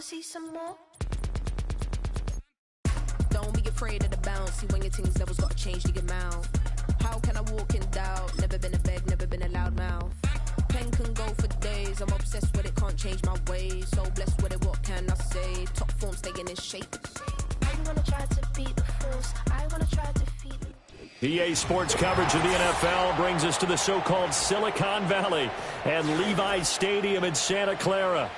see some more? Don't be afraid of the bounce. See when your things levels gotta change to get mouth. How can I walk in doubt? Never been a beg, never been a loud mouth. Pen can go for days. I'm obsessed with it, can't change my ways. So blessed with it, what can I say? Top form staying in shape. I wanna try to beat the force. I wanna try to defeat the... EA Sports coverage of the NFL brings us to the so-called Silicon Valley and Levi's Stadium in Santa Clara.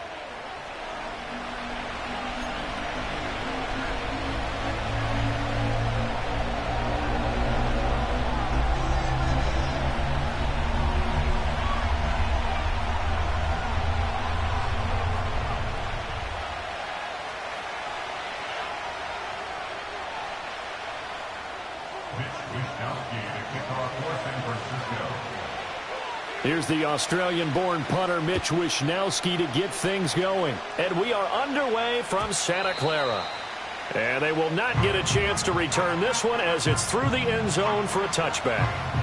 Here's the Australian-born punter Mitch Wishnowsky to get things going. And we are underway from Santa Clara. And they will not get a chance to return this one as it's through the end zone for a touchback.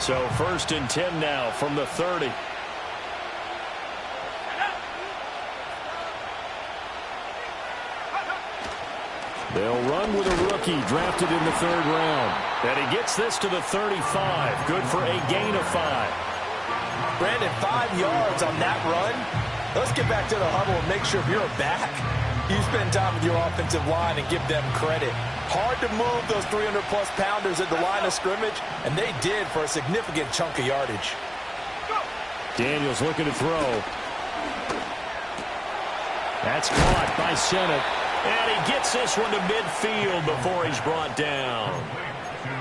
So 1st and 10 now from the 30. They'll run with a rookie drafted in the 3rd round. And he gets this to the 35. Good for a gain of 5. Brandon, 5 yards on that run. Let's get back to the huddle and make sure if you're a back, you spend time with your offensive line and give them credit. Hard to move those 300-plus pounders at the line of scrimmage, and they did for a significant chunk of yardage. Daniels looking to throw. That's caught by Sennett. And he gets this one to midfield before he's brought down.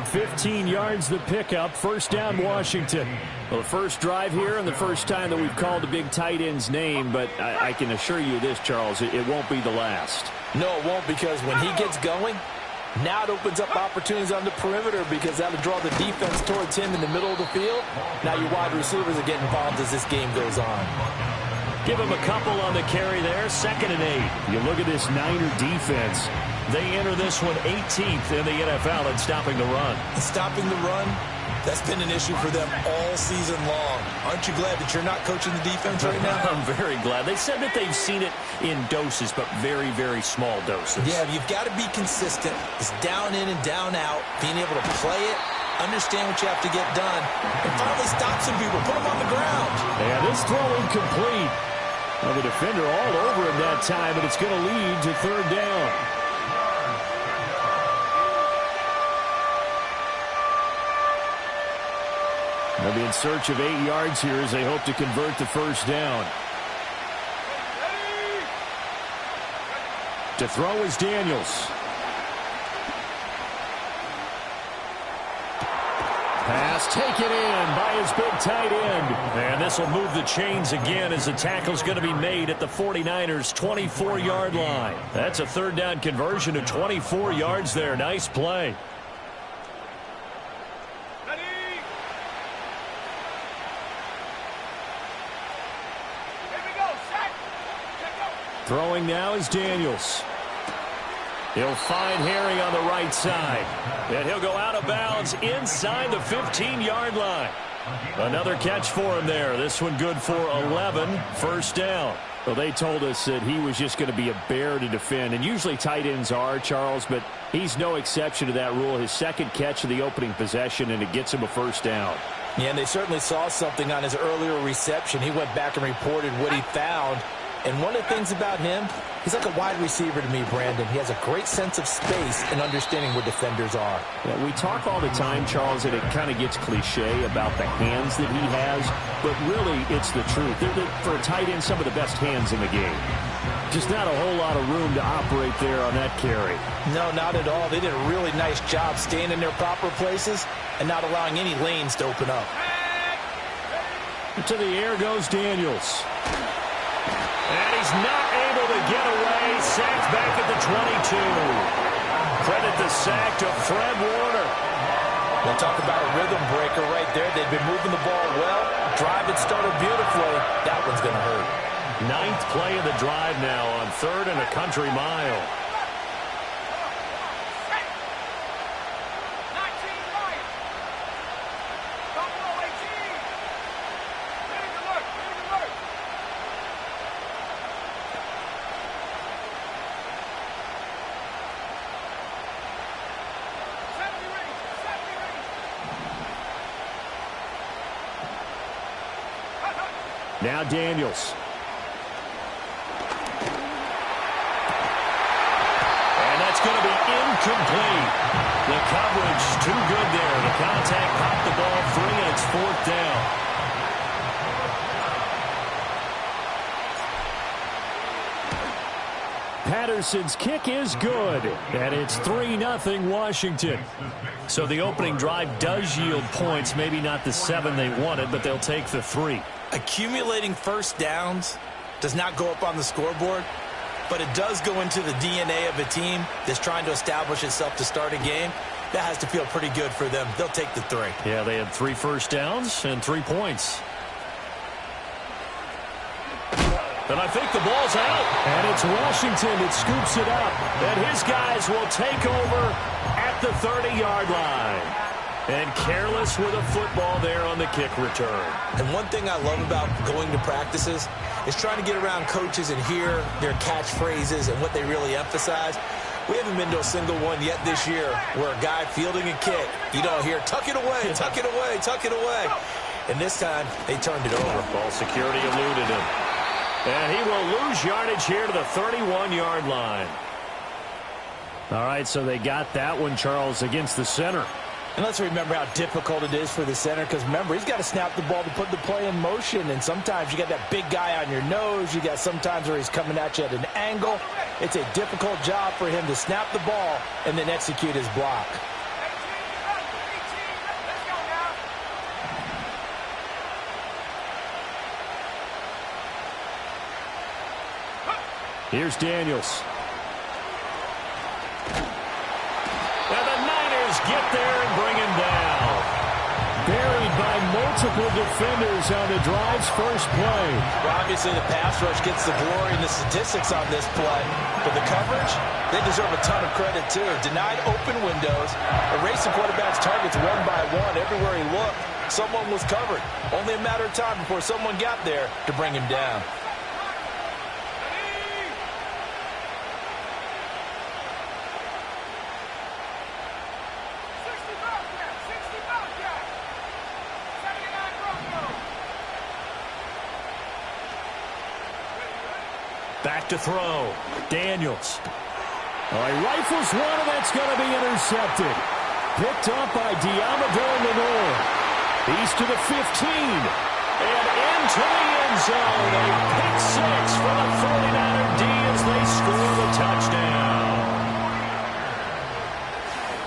15 yards the pickup. 1st down, Washington. Well, the first drive here and the first time that we've called the big tight end's name, but I can assure you this, Charles, it won't be the last. No, it won't, because when he gets going, now it opens up opportunities on the perimeter because that'll draw the defense towards him in the middle of the field. Now your wide receivers are getting involved as this game goes on. Give him a couple on the carry there. 2nd and 8. You look at this Niner defense. They enter this one 18th in the NFL in stopping the run. Stopping the run, that's been an issue for them all season long. Aren't you glad that you're not coaching the defense right now? I'm very glad. They said that they've seen it in doses, but very, very small doses. Yeah, you've got to be consistent. It's down in and down out, being able to play it, understand what you have to get done, and finally stop some people, put them on the ground. Yeah, this throw incomplete. Well, the defender all over him that time, but it's going to lead to 3rd down. They'll be in search of 8 yards here as they hope to convert the 1st down. To throw is Daniels. Pass taken in by his big tight end. And this will move the chains again as the tackle's going to be made at the 49ers' 24-yard line. That's a 3rd down conversion of 24 yards there. Nice play. Throwing now is Daniels. He'll find Harry on the right side. And he'll go out of bounds inside the 15-yard line. Another catch for him there. This one good for 11. 1st down. Well, they told us that he was just going to be a bear to defend. And usually tight ends are, Charles, but he's no exception to that rule. His 2nd catch of the opening possession, and it gets him a 1st down. Yeah, and they certainly saw something on his earlier reception. He went back and reported what he found. And one of the things about him, he's like a wide receiver to me, Brandon. He has a great sense of space and understanding where defenders are. Yeah, we talk all the time, Charles, and it kind of gets cliche about the hands that he has, but really it's the truth. For a tight end, some of the best hands in the game. Just not a whole lot of room to operate there on that carry. No, not at all. They did a really nice job staying in their proper places and not allowing any lanes to open up. To the air goes Daniels. And he's not able to get away. Sacked back at the 22. Credit the sack to Fred Warner. We'll talk about a rhythm breaker right there. They've been moving the ball well. Drive had started beautifully. That one's going to hurt. 9th play of the drive now on 3rd and a country mile. Now Daniels. And that's going to be incomplete. The coverage too good there. The contact popped the ball free, and it's 4th down. Patterson's kick is good, and it's 3-0 Washington. So the opening drive does yield points, maybe not the 7 they wanted, but they'll take the 3. Accumulating first downs does not go up on the scoreboard, but it does go into the DNA of a team that's trying to establish itself to start a game. That has to feel pretty good for them. They'll take the 3. Yeah, they had 3 first downs and 3 points. And I think the ball's out. And it's Washington that scoops it up. And his guys will take over at the 30-yard line. And careless with a football there on the kick return. And one thing I love about going to practices is trying to get around coaches and hear their catchphrases and what they really emphasize. We haven't been to a single one yet this year where a guy fielding a kick, you don't hear, tuck it away, tuck it away, tuck it away. And this time, they turned it over. Ball security eluded him. And he will lose yardage here to the 31-yard line. All right, so they got that one, Charles, against the center. And let's remember how difficult it is for the center, because remember, he's got to snap the ball to put the play in motion, and sometimes you got that big guy on your nose. You got sometimes where he's coming at you at an angle. It's a difficult job for him to snap the ball and then execute his block. Here's Daniels. And the Niners get there and bring him down. Buried by multiple defenders on the drive's first play. Well, obviously the pass rush gets the glory and the statistics on this play. But the coverage, they deserve a ton of credit too. Denied open windows, erasing quarterback's targets one by one. Everywhere he looked, someone was covered. Only a matter of time before someone got there to bring him down. Back to throw. Daniels. Oh, he rifles one, and that's going to be intercepted. Picked up by Diamador Lenore. He's to the 15. And into the end zone. A pick 6 for the 49er D as they score the touchdown.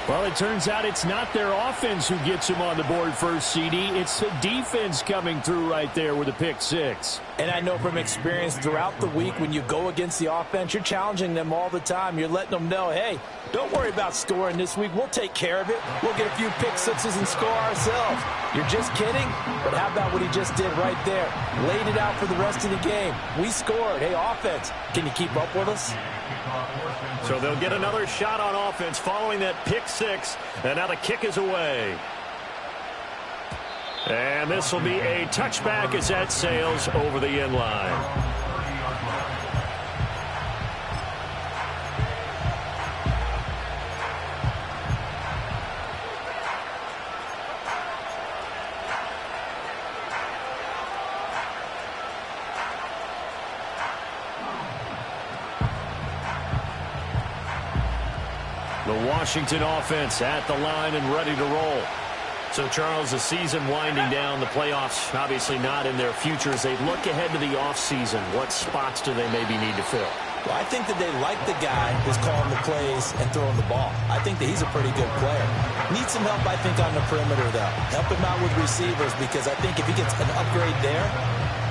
Well, it turns out it's not their offense who gets them on the board first, CD. It's the defense coming through right there with a pick 6. And I know from experience throughout the week, when you go against the offense, you're challenging them all the time. You're letting them know, hey, don't worry about scoring this week. We'll take care of it. We'll get a few pick 6s and score ourselves. You're just kidding? But how about what he just did right there? Laid it out for the rest of the game. We scored. Hey, offense, can you keep up with us? So they'll get another shot on offense following that pick 6. And now the kick is away. And this will be a touchback as that sails over the end line. The Washington offense at the line and ready to roll. So, Charles, the season winding down, the playoffs obviously not in their future. As they look ahead to the offseason, what spots do they maybe need to fill? Well, I think that they like the guy who's calling the plays and throwing the ball. I think that he's a pretty good player. Needs some help, I think, on the perimeter, though. Help him out with receivers, because I think if he gets an upgrade there,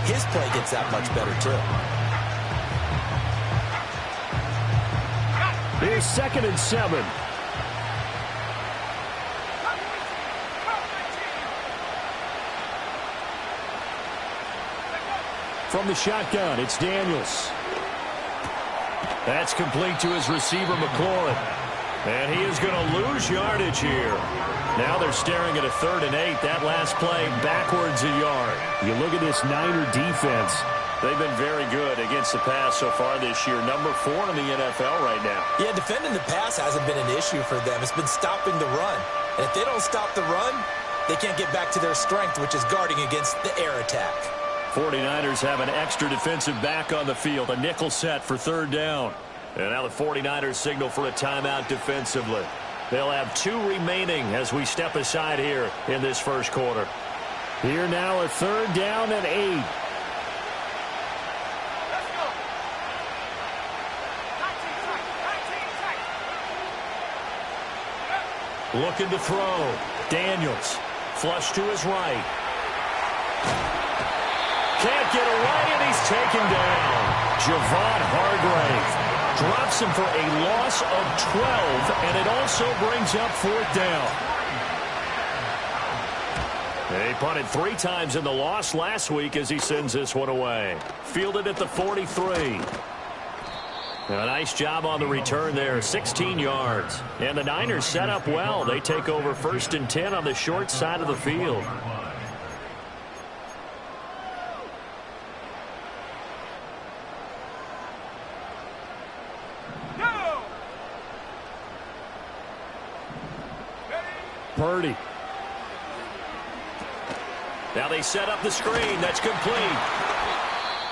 his play gets that much better, too. Here's 2nd and 7. From the shotgun, it's Daniels. That's complete to his receiver, McLaurin. And he is going to lose yardage here. Now they're staring at a 3rd and 8. That last play backwards a yard. You look at this Niner defense. They've been very good against the pass so far this year. Number 4 in the NFL right now. Yeah, defending the pass hasn't been an issue for them. It's been stopping the run. And if they don't stop the run, they can't get back to their strength, which is guarding against the air attack. 49ers have an extra defensive back on the field. A nickel set for 3rd down. And now the 49ers signal for a timeout defensively. They'll have 2 remaining as we step aside here in this first quarter. Here now a 3rd down and 8. Looking to throw. Daniels. Flush to his right. Can't get away, and he's taken down. Javon Hargrave drops him for a loss of 12, and it also brings up 4th down. They punted 3 times in the loss last week as he sends this one away. Fielded at the 43. A nice job on the return there, 16 yards. And the Niners set up well. They take over 1st and 10 on the short side of the field. Purdy. Now they set up the screen. That's complete.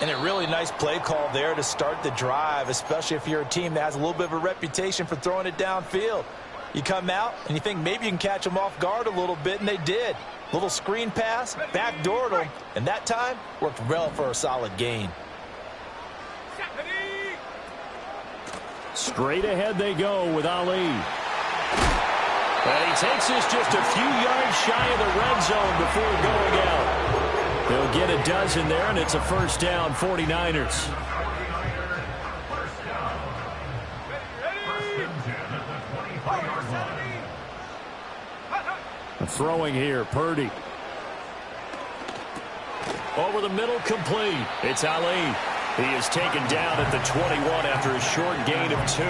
And a really nice play call there to start the drive, especially if you're a team that has a little bit of a reputation for throwing it downfield. You come out and you think maybe you can catch them off guard a little bit, and they did. Little screen pass, backdoored them, and that time worked well for a solid gain. Straight ahead they go with Ali. And he takes this just a few yards shy of the red zone before going out. They'll get a dozen there, and it's a 1st down, 49ers. Throwing here, Purdy. Over the middle, complete. It's Ali. He is taken down at the 21 after a short gain of 2.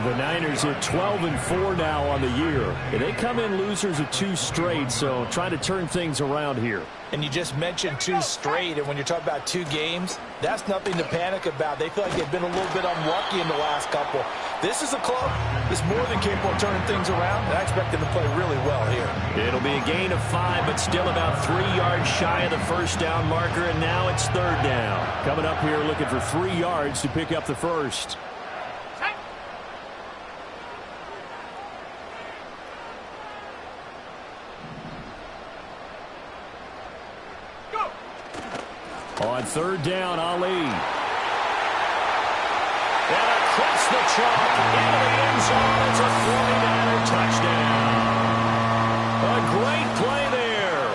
The Niners are 12-4 now on the year. And they come in losers of 2 straight, so trying to turn things around here. And you just mentioned 2 straight, and when you're talking about 2 games, that's nothing to panic about. They feel like they've been a little bit unlucky in the last couple. This is a club that's more than capable of turning things around, and I expect them to play really well here. It'll be a gain of 5, but still about 3 yards shy of the 1st down marker, and now it's 3rd down. Coming up here looking for 3 yards to pick up the 1st. On 3rd down, Ali. And across the chalk into the end zone. It's a 49er touchdown. A great play there.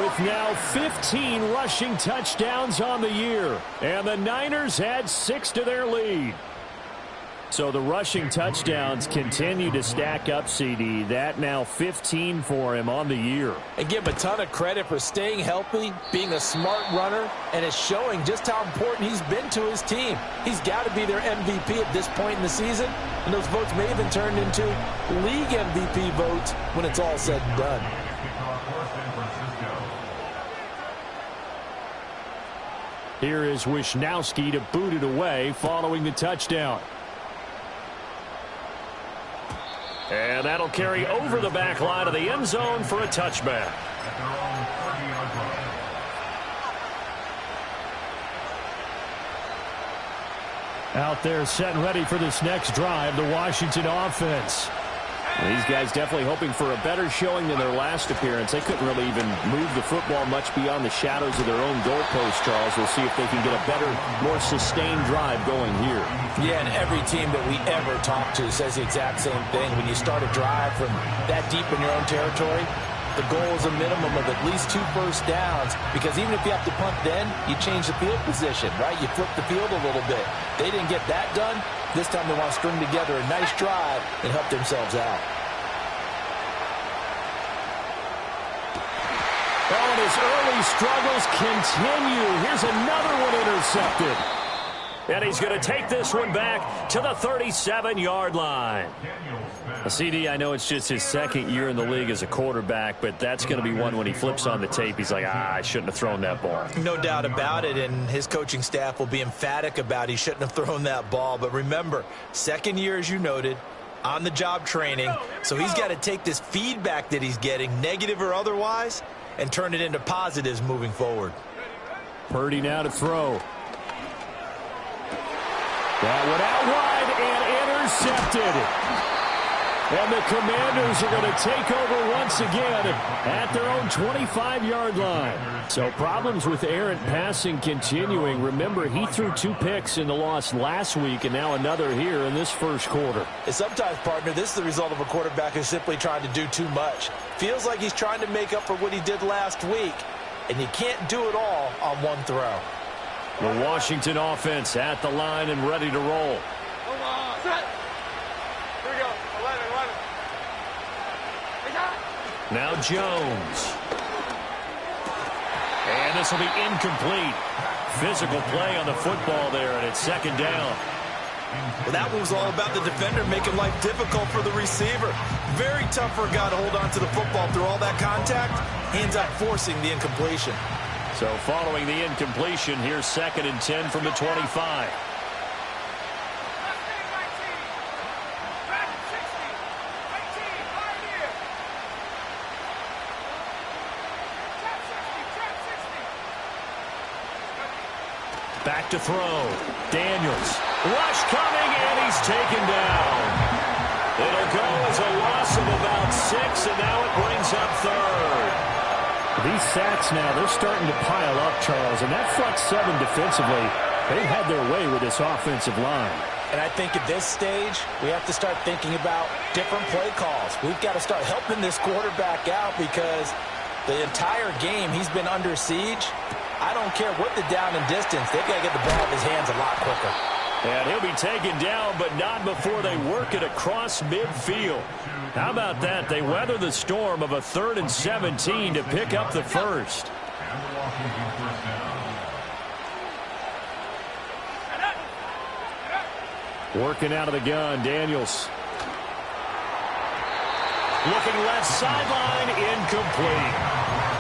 With now 15 rushing touchdowns on the year. And the Niners add 6 to their lead. So the rushing touchdowns continue to stack up, CD. That now 15 for him on the year. And give him a ton of credit for staying healthy, being a smart runner, and it's showing just how important he's been to his team. He's got to be their MVP at this point in the season, and those votes may even turn into league MVP votes when it's all said and done. Here is Wisnowski to boot it away following the touchdown. And that'll carry over the back line of the end zone for a touchback. Out there set and ready for this next drive, the Washington offense. These guys definitely hoping for a better showing than their last appearance. They couldn't really even move the football much beyond the shadows of their own goalpost, Charles. We'll see if they can get a better, more sustained drive going here. Yeah, and every team that we ever talk to says the exact same thing. When you start a drive from that deep in your own territory, the goal is a minimum of at least 2 first downs, because even if you have to punt then, you change the field position, right? You flip the field a little bit. They didn't get that done. This time they want to string together a nice drive and help themselves out. Oh, and his early struggles continue. Here's another one intercepted. And he's going to take this one back to the 37-yard line. CD, I know it's just his second year in the league as a quarterback, but that's going to be one when he flips on the tape. He's like, I shouldn't have thrown that ball. No doubt about it, and his coaching staff will be emphatic about he shouldn't have thrown that ball. But remember, second year, as you noted, on-the-job training, so he's got to take this feedback that he's getting, negative or otherwise, and turn it into positives moving forward. Purdy now to throw. That one out wide and intercepted. And the Commanders are going to take over once again at their own 25-yard line. So problems with errant passing continuing. Remember, he threw 2 picks in the loss last week and now another here in this first quarter. And sometimes, partner, this is the result of a quarterback who's simply trying to do too much. Feels like he's trying to make up for what he did last week, and you can't do it all on one throw. The Washington offense at the line and ready to roll. Now Jones. And this will be incomplete. Physical play on the football there, and it's second down. Well, that one was all about the defender making life difficult for the receiver. Very tough for a guy to hold on to the football through all that contact. Ends up forcing the incompletion. So following the incompletion, here's 2nd and 10 from the 25. Back to throw. Daniels. Rush coming, and he's taken down. It'll go as a loss of about 6, and now it brings up 3rd. These sacks now, they're starting to pile up, Charles, and that front 7 defensively, they've had their way with this offensive line. And I think at this stage, we have to start thinking about different play calls. We've got to start helping this quarterback out because the entire game he's been under siege. I don't care what the down and distance. They've got to get the ball in his hands a lot quicker. And he'll be taken down, but not before they work it across midfield. How about that? They weather the storm of a 3rd and 17 to pick up the first. Working out of the gun, Daniels. Looking left sideline, incomplete.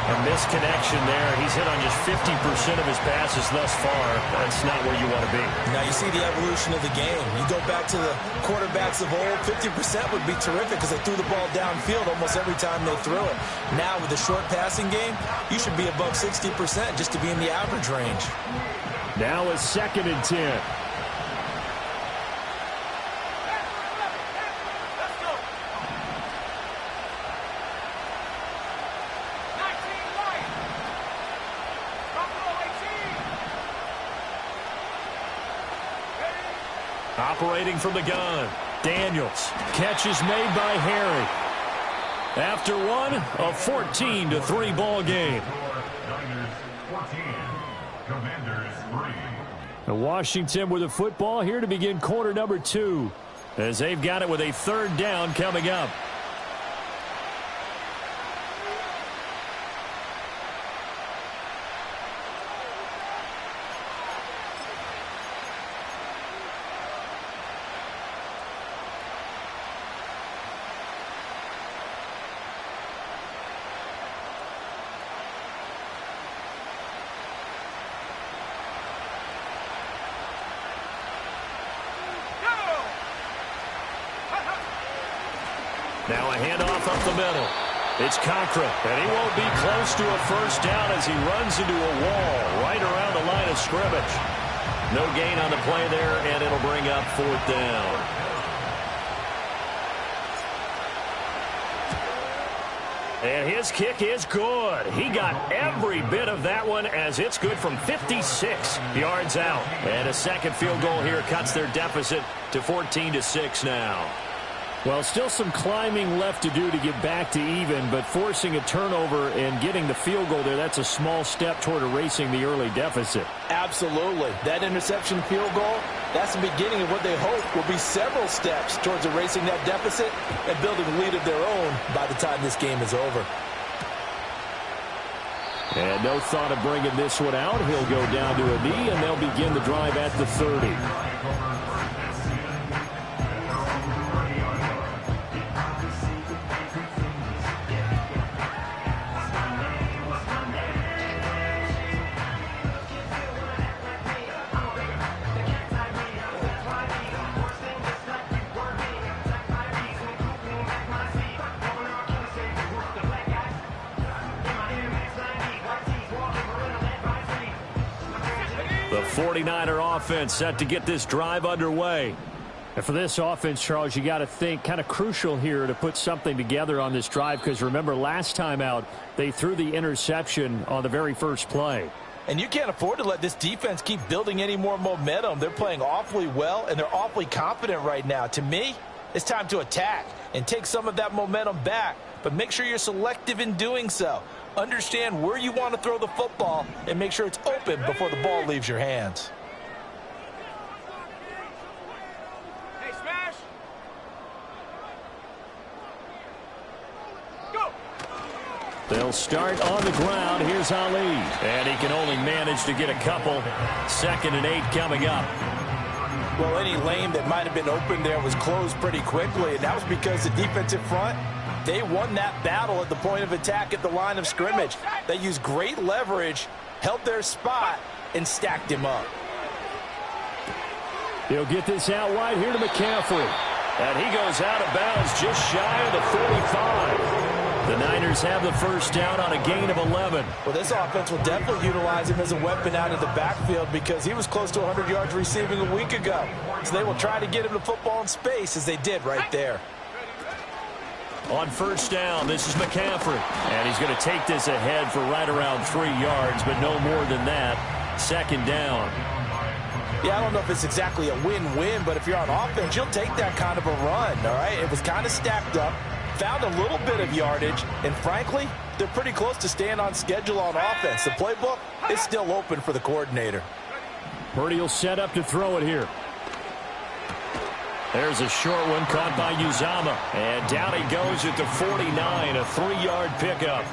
A misconnection there. He's hit on just 50% of his passes thus far. That's not where you want to be. Now you see the evolution of the game. You go back to the quarterbacks of old, 50% would be terrific because they threw the ball downfield almost every time they threw it. Now with the short passing game, you should be above 60% just to be in the average range. Now it's 2nd and 10. Operating from the gun, Daniels. Catch is made by Harry. After one, a 14-3 ball game. And Washington with the football here to begin quarter number 2, as they've got it with a 3rd down coming up. Now a handoff up the middle. It's Cochran, and he won't be close to a first down as he runs into a wall right around the line of scrimmage. No gain on the play there, and it'll bring up 4th down. And his kick is good. He got every bit of that one as it's good from 56 yards out. And a second field goal here cuts their deficit to 14-6 now. Well, still some climbing left to do to get back to even, but forcing a turnover and getting the field goal there, that's a small step toward erasing the early deficit. Absolutely. That interception field goal, that's the beginning of what they hope will be several steps towards erasing that deficit and building a lead of their own by the time this game is over. And no thought of bringing this one out. He'll go down to a knee, and they'll begin the drive at the 30. The 49er offense set to get this drive underway. And for this offense, Charles, you got to think kind of crucial here to put something together on this drive, because remember last time out they threw the interception on the very first play. And you can't afford to let this defense keep building any more momentum. They're playing awfully well, and they're awfully confident right now. To me, it's time to attack and take some of that momentum back, but make sure you're selective in doing so. Understand where you want to throw the football and make sure it's open before the ball leaves your hands. Hey, smash! Go! They'll start on the ground. Here's Ali. And he can only manage to get a couple. 2nd and 8 coming up. Well, any lane that might have been open there was closed pretty quickly, and that was because the defensive front, they won that battle at the point of attack at the line of scrimmage. They used great leverage, held their spot, and stacked him up. He'll get this out wide here to McCaffrey. And he goes out of bounds just shy of the 45. The Niners have the first down on a gain of 11. Well, this offense will definitely utilize him as a weapon out of the backfield because he was close to 100 yards receiving a week ago. So they will try to get him the football in space as they did right there. On first down, this is McCaffrey. And he's going to take this ahead for right around 3 yards, but no more than that. 2nd down. Yeah, I don't know if it's exactly a win-win, but if you're on offense, you'll take that kind of a run, all right? It was kind of stacked up, found a little bit of yardage, and frankly, they're pretty close to staying on schedule on offense. The playbook is still open for the coordinator. Purdy will set up to throw it here. There's a short one caught by Uzama. And down he goes at the 49, a 3-yard pickup.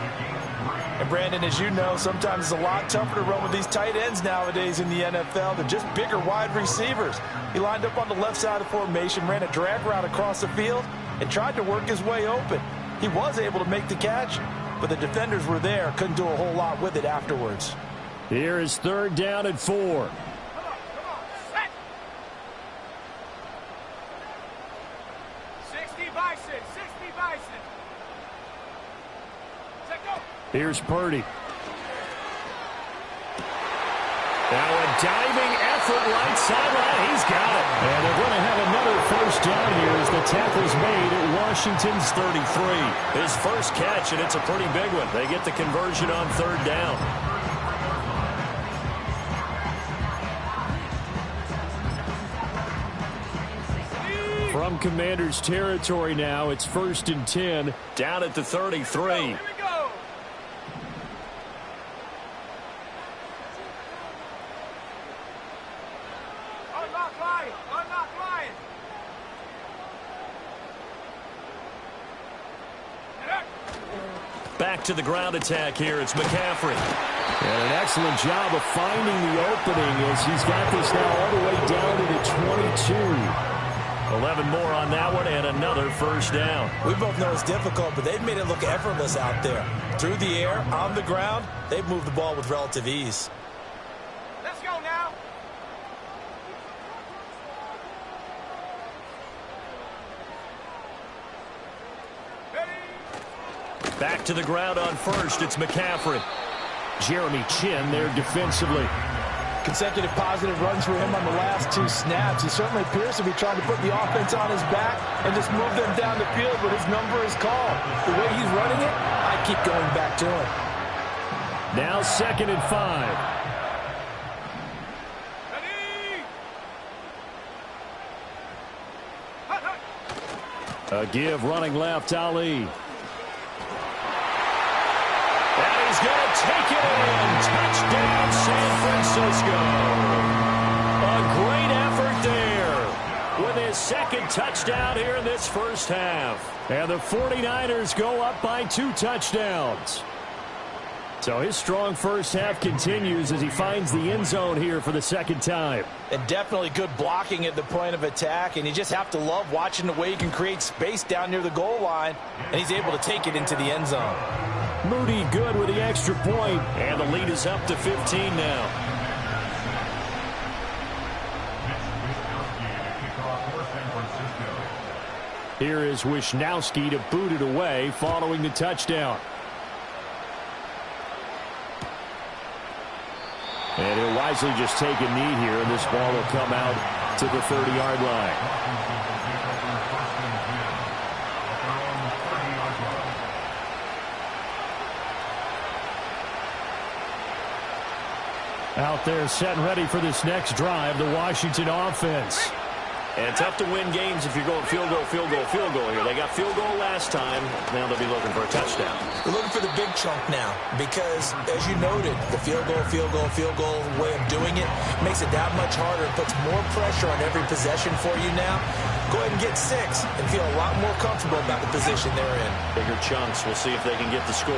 And Brandon, as you know, sometimes it's a lot tougher to run with these tight ends nowadays in the NFL. They're just bigger wide receivers. He lined up on the left side of formation, ran a drag route across the field, and tried to work his way open. He was able to make the catch, but the defenders were there, couldn't do a whole lot with it afterwards. Here is 3rd down and 4. 60 Bison, 60 Bison. Set go. Here's Purdy. Now a diving effort right sideline. He's got it. And they're going to have another first down here as the tackle's made at Washington's 33. His first catch, and it's a pretty big one. They get the conversion on 3rd down. From Commander's territory now, it's 1st and 10, down at the 33. Here we go. Unlock line. Unlock line. Back to the ground attack here. It's McCaffrey. And an excellent job of finding the opening as he's got this now all the way down to the 22. 11 more on that one and another first down. We both know it's difficult, but they've made it look effortless out there. Through the air, on the ground, they've moved the ball with relative ease. Let's go now. Back to the ground on first. It's McCaffrey. Jeremy Chin there defensively. Consecutive positive runs for him on the last 2 snaps. He certainly appears to be trying to put the offense on his back and just move them down the field, but his number is called. The way he's running it, I keep going back to him. Now 2nd and 5. Ready? A give running left, Ali. And he's going to take it in. Touchdown, San Francisco. A great effort there with his 2nd touchdown here in this first half. And the 49ers go up by 2 touchdowns. So his strong first half continues as he finds the end zone here for the second time. And definitely good blocking at the point of attack, and you just have to love watching the way he can create space down near the goal line, and he's able to take it into the end zone. Moody good with the extra point. And the lead is up to 15 now. Here is Wisnowski to boot it away following the touchdown. And he'll wisely just take a knee here, and this ball will come out to the 30-yard line. Out there set and ready for this next drive, the Washington offense. And tough to win games if you're going field goal, field goal, field goal here. They got field goal last time. Now they'll be looking for a touchdown. They're looking for the big chunk now because, as you noted, the field goal way of doing it makes it that much harder and puts more pressure on every possession for you now. Go ahead and get 6 and feel a lot more comfortable about the position they're in. Bigger chunks. We'll see if they can get the score.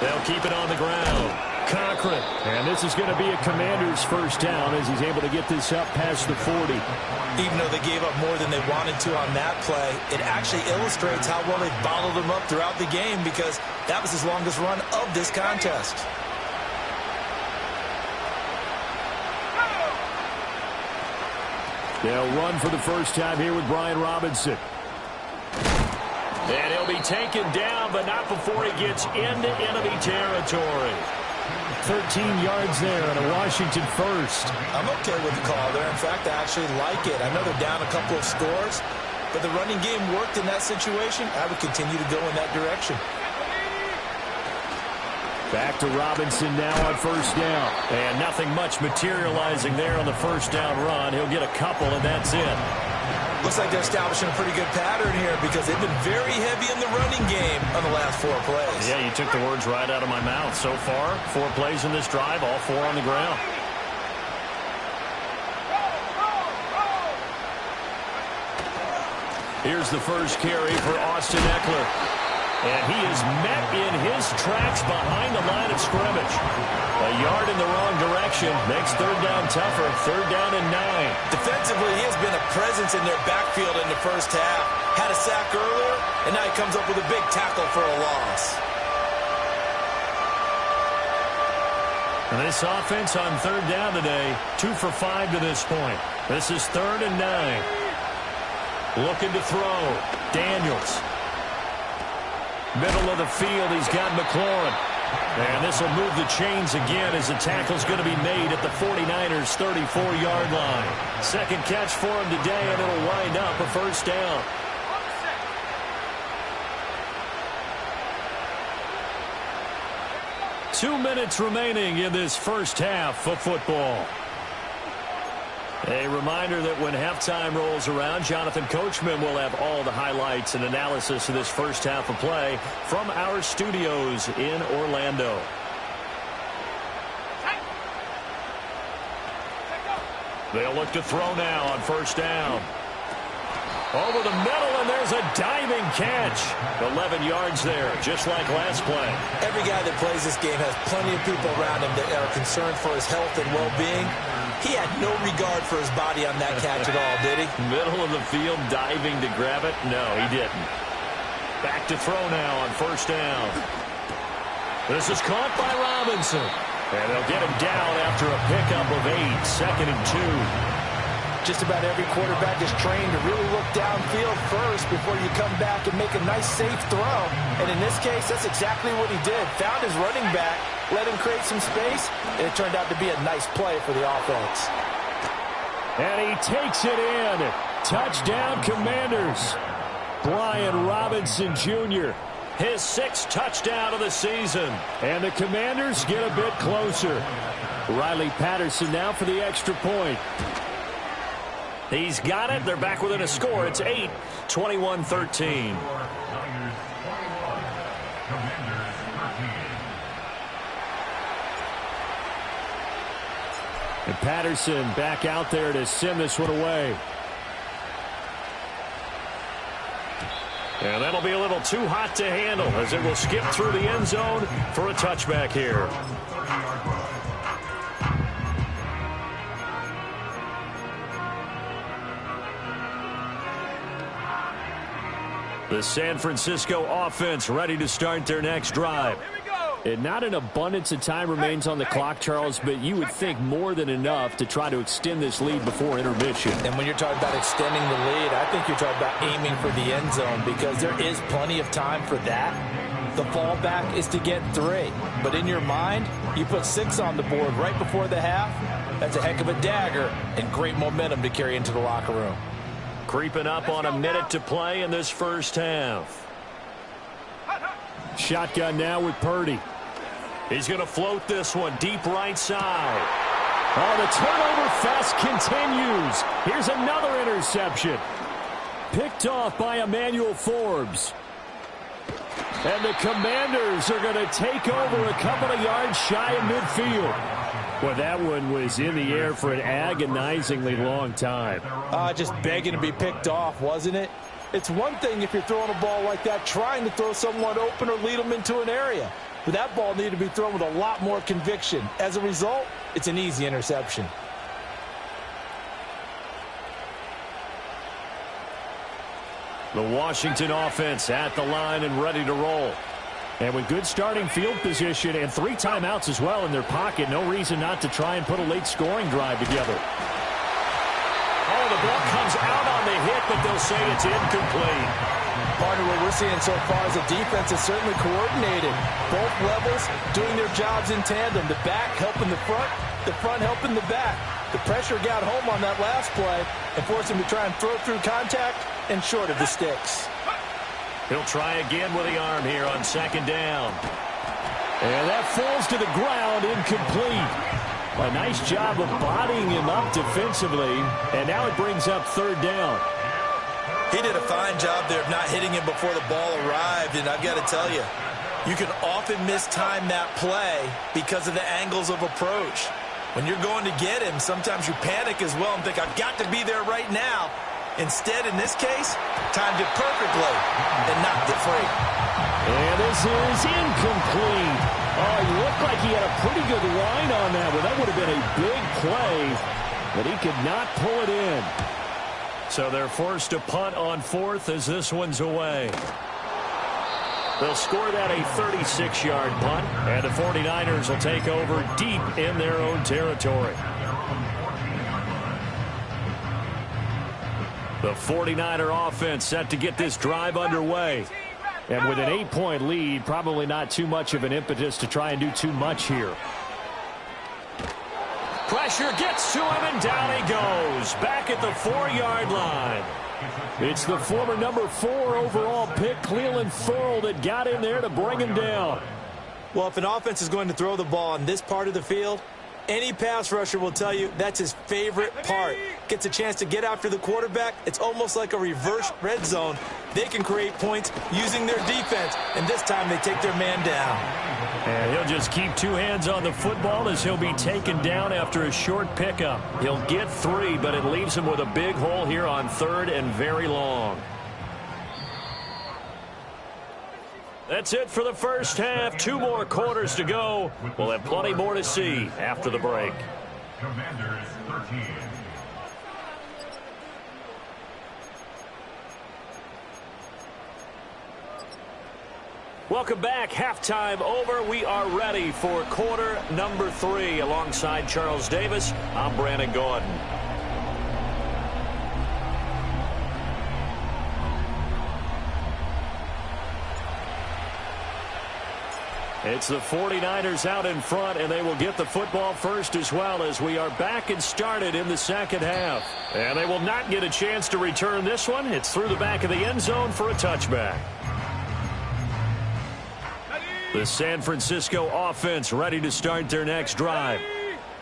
They'll keep it on the ground. Cochran. And this is going to be a Commander's first down as he's able to get this up past the 40. Even though they gave up more than they wanted to on that play, it actually illustrates how well they've bottled them up throughout the game because that was his longest run of this contest. They'll run for the first time here with Brian Robinson. And he'll be taken down, but not before he gets into enemy territory. 13 yards there and a Washington first. I'm okay with the call there. In fact, I actually like it. I know they're down a couple of scores, but the running game worked in that situation. I would continue to go in that direction. Back to Robinson now on first down. And nothing much materializing there on the first down run. He'll get a couple, and that's it. Looks like they're establishing a pretty good pattern here because they've been very heavy in the running game on the last 4 plays. Yeah, you took the words right out of my mouth. So far, 4 plays in this drive, all 4 on the ground. Here's the first carry for Austin Eckler. And he is met in his tracks behind the line of scrimmage. A yard in the wrong direction makes third down tougher. Third down and 9. Defensively, he has been a presence in their backfield in the first half. Had a sack earlier, and now he comes up with a big tackle for a loss. And this offense on third down today, 2 for 5 to this point. This is third and 9. Looking to throw. Daniels. Middle of the field, he's got McLaurin. And this will move the chains again as the tackle's going to be made at the 49ers' 34-yard line. Second catch for him today, and it'll wind up a first down. Two minutes remaining in this first half of football. A reminder that when halftime rolls around, Jonathan Coachman will have all the highlights and analysis of this first half of play from our studios in Orlando. They'll look to throw now on first down. Over the middle, and there's a diving catch. 11 yards there, just like last play. Every guy that plays this game has plenty of people around him that are concerned for his health and well-being. He had no regard for his body on that catch at all, did he? Middle of the field, diving to grab it? No, he didn't. Back to throw now on first down. This is caught by Robinson. And they'll get him down after a pickup of 8, second and 2. Just about every quarterback is trained to really look downfield first before you come back and make a nice, safe throw. And in this case, that's exactly what he did. Found his running back, let him create some space, and it turned out to be a nice play for the offense. And he takes it in. Touchdown, Commanders. Brian Robinson Jr., his 6th touchdown of the season. And the Commanders get a bit closer. Riley Patterson now for the extra point. He's got it. They're back within a score. It's 8, 21-13. And Patterson back out there to send this one away. And that'll be a little too hot to handle as it will skip through the end zone for a touchback here. The San Francisco offense ready to start their next drive. And not an abundance of time remains on the clock, Charles, but you would think more than enough to try to extend this lead before intermission. And when you're talking about extending the lead, I think you're talking about aiming for the end zone because there is plenty of time for that. The fallback is to get 3. But in your mind, you put 6 on the board right before the half. That's a heck of a dagger and great momentum to carry into the locker room. Creeping up on a minute to play in this first half. Shotgun now with Purdy. He's going to float this one deep right side. Oh, the turnover fest continues. Here's another interception. Picked off by Emmanuel Forbes. And the Commanders are going to take over a couple of yards shy of midfield. Well, that one was in the air for an agonizingly long time. Just begging to be picked off, wasn't it? It's one thing if you're throwing a ball like that, trying to throw someone open or lead them into an area. But that ball needed to be thrown with a lot more conviction. As a result, it's an easy interception. The Washington offense at the line and ready to roll. And with good starting field position and 3 timeouts as well in their pocket, no reason not to try and put a late scoring drive together. Oh, the ball comes out on the hit, but they'll say it's incomplete. Partner, what we're seeing so far is the defense is certainly coordinated. Both levels doing their jobs in tandem. The back helping the front helping the back. The pressure got home on that last play and forced him to try and throw through contact and short of the sticks. He'll try again with the arm here on second down. And that falls to the ground, incomplete. A nice job of bodying him up defensively, and now it brings up third down. He did a fine job there of not hitting him before the ball arrived, and I've got to tell you, you can often mistime that play because of the angles of approach. When you're going to get him, sometimes you panic as well and think, I've got to be there right now. Instead, in this case, timed it perfectly and knocked it free. And this is incomplete. Oh, he looked like he had a pretty good line on that one. That would have been a big play, but he could not pull it in. So they're forced to punt on 4th as this one's away. They'll score that a 36-yard punt, and the 49ers will take over deep in their own territory. The 49er offense set to get this drive underway. And with an 8-point lead, probably not too much of an impetus to try and do too much here. Pressure gets to him, and down he goes. Back at the 4-yard line. It's the former number 4 overall pick, Clelin Ferrell, that got in there to bring him down. Well, if an offense is going to throw the ball in this part of the field, any pass rusher will tell you that's his favorite part. Gets a chance to get after the quarterback. It's almost like a reverse red zone. They can create points using their defense, and this time they take their man down. And he'll just keep 2 hands on the football as he'll be taken down after a short pickup. He'll get 3, but it leaves him with a big hole here on 3rd and very long. That's it for the first half. 2 more quarters to go. We'll have plenty more to see after the break. Commanders 13. Welcome back. Halftime over. We are ready for quarter number 3. Alongside Charles Davis, I'm Brandon Gordon. It's the 49ers out in front, and they will get the football first as well as we are back and started in the second half. And they will not get a chance to return this one. It's through the back of the end zone for a touchback. The San Francisco offense ready to start their next drive.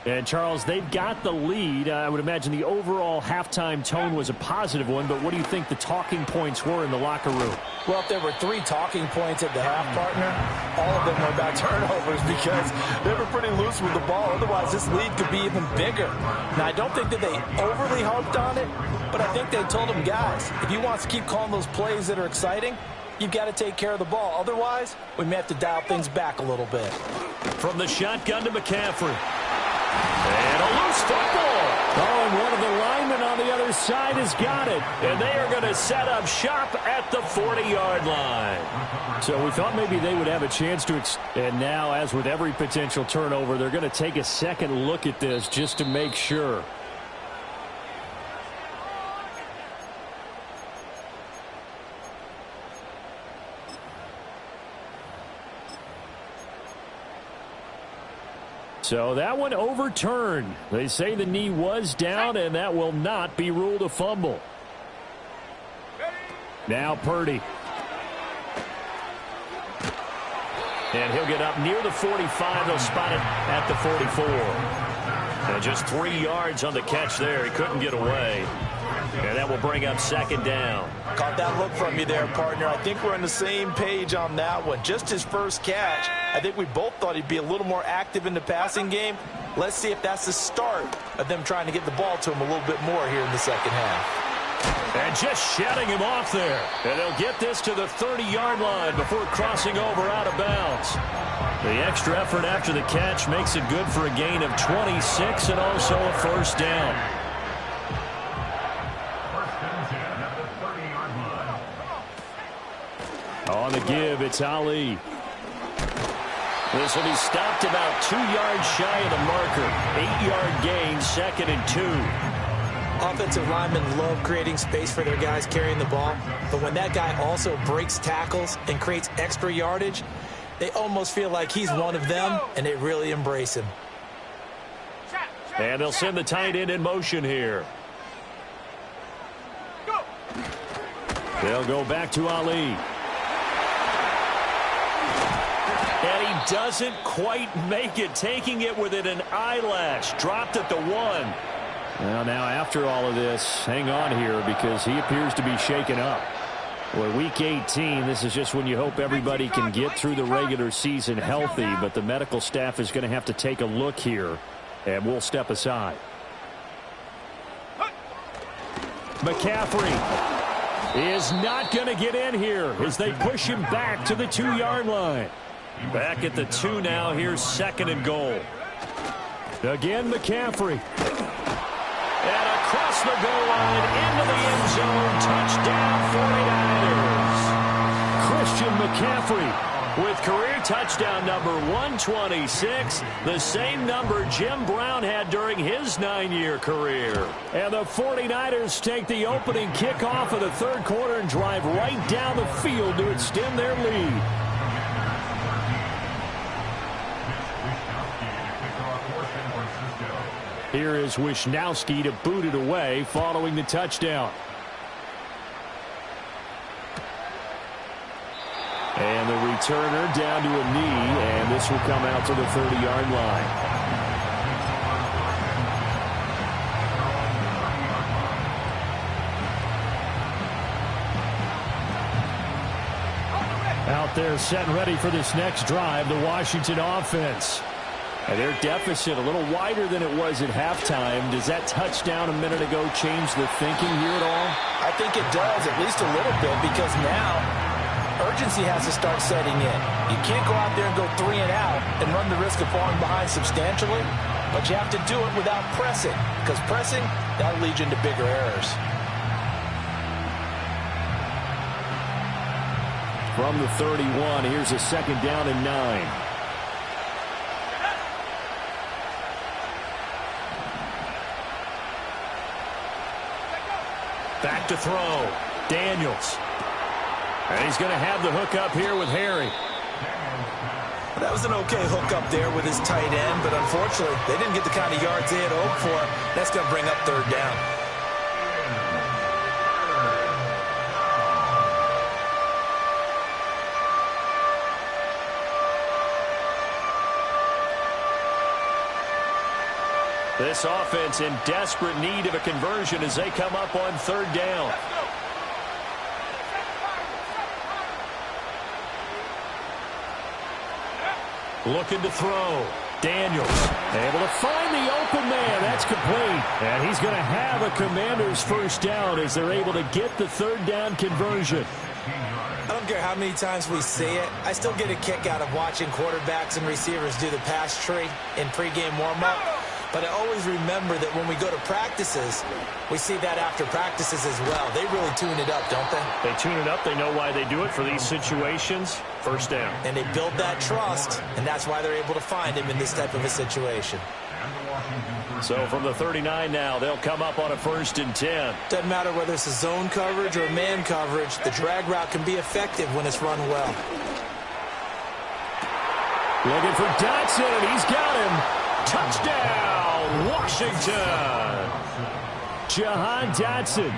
And, Charles, they've got the lead. I would imagine the overall halftime tone was a positive one, but what do you think the talking points were in the locker room? Well, if there were 3 talking points at the half, partner, all of them were about turnovers because they were pretty loose with the ball. Otherwise, this lead could be even bigger. Now, I don't think that they overly harped on it, but I think they told them, guys, if you want to keep calling those plays that are exciting, you've got to take care of the ball. Otherwise, we may have to dial things back a little bit. From the shotgun to McCaffrey. And a loose football. Oh, and one of the linemen on the other side has got it. And they are going to set up shop at the 40-yard line. So we thought maybe they would have a chance to and now, as with every potential turnover, they're going to take a second look at this just to make sure. So that one overturned. They say the knee was down, and that will not be ruled a fumble. Now Purdy. And he'll get up near the 45. They'll spot it at the 44. And just 3 yards on the catch there. He couldn't get away. And that will bring up second down. Caught that look from you there, partner. I think we're on the same page on that one. Just his first catch. I think we both thought he'd be a little more active in the passing game. Let's see if that's the start of them trying to get the ball to him a little bit more here in the second half. And just shutting him off there. And they'll get this to the 30-yard line before crossing over out of bounds. The extra effort after the catch makes it good for a gain of 26 and also a first down. On the give, it's Ali. This will be stopped about 2 yards shy of the marker. 8-yard gain, 2nd and 2. Offensive linemen love creating space for their guys carrying the ball, but when that guy also breaks tackles and creates extra yardage, they almost feel like he's one of them, and they really embrace him. And they'll send the tight end in motion here. They'll go back to Ali. And he doesn't quite make it, taking it within an eyelash. Dropped at the 1. Well, now after all of this, hang on here because he appears to be shaken up. Well, week 18, this is just when you hope everybody can get through the regular season healthy, but the medical staff is going to have to take a look here, and we'll step aside. McCaffrey is not going to get in here as they push him back to the 2-yard line. Back at the 2 now. Here's 2nd and goal. Again, McCaffrey. And across the goal line into the end zone. Touchdown 49ers. Christian McCaffrey with career touchdown number 126. The same number Jim Brown had during his 9-year career. And the 49ers take the opening kickoff of the third quarter and drive right down the field to extend their lead. Here is Wisnowski to boot it away following the touchdown. And the returner down to a knee, and this will come out to the 30-yard line. Out there set and ready for this next drive, the Washington offense. And their deficit a little wider than it was at halftime. Does that touchdown a minute ago change the thinking here at all? I think it does, at least a little bit, because now urgency has to start setting in. You can't go out there and go 3 and out and run the risk of falling behind substantially, but you have to do it without pressing, because pressing, that'll lead you into bigger errors. From the 31, here's a 2nd down and 9. Back to throw. Daniels. And he's going to have the hook up here with Harry. That was an okay hook up there with his tight end, but unfortunately, they didn't get the kind of yards they had hoped for. That's going to bring up 3rd down. This offense in desperate need of a conversion as they come up on 3rd down. Looking to throw. Daniels able to find the open man. That's complete. And he's going to have a Commanders first down as they're able to get the 3rd down conversion. I don't care how many times we see it, I still get a kick out of watching quarterbacks and receivers do the pass tree in pregame warm-up. But I always remember that when we go to practices, we see that after practices as well. They really tune it up, don't they? They tune it up. They know why they do it for these situations. First down. And they build that trust, and that's why they're able to find him in this type of a situation. So from the 39 now, they'll come up on a 1st and 10. Doesn't matter whether it's a zone coverage or man coverage, the drag route can be effective when it's run well. Looking for Dotson, and he's got him. Touchdown, Washington. Jahan Dotson,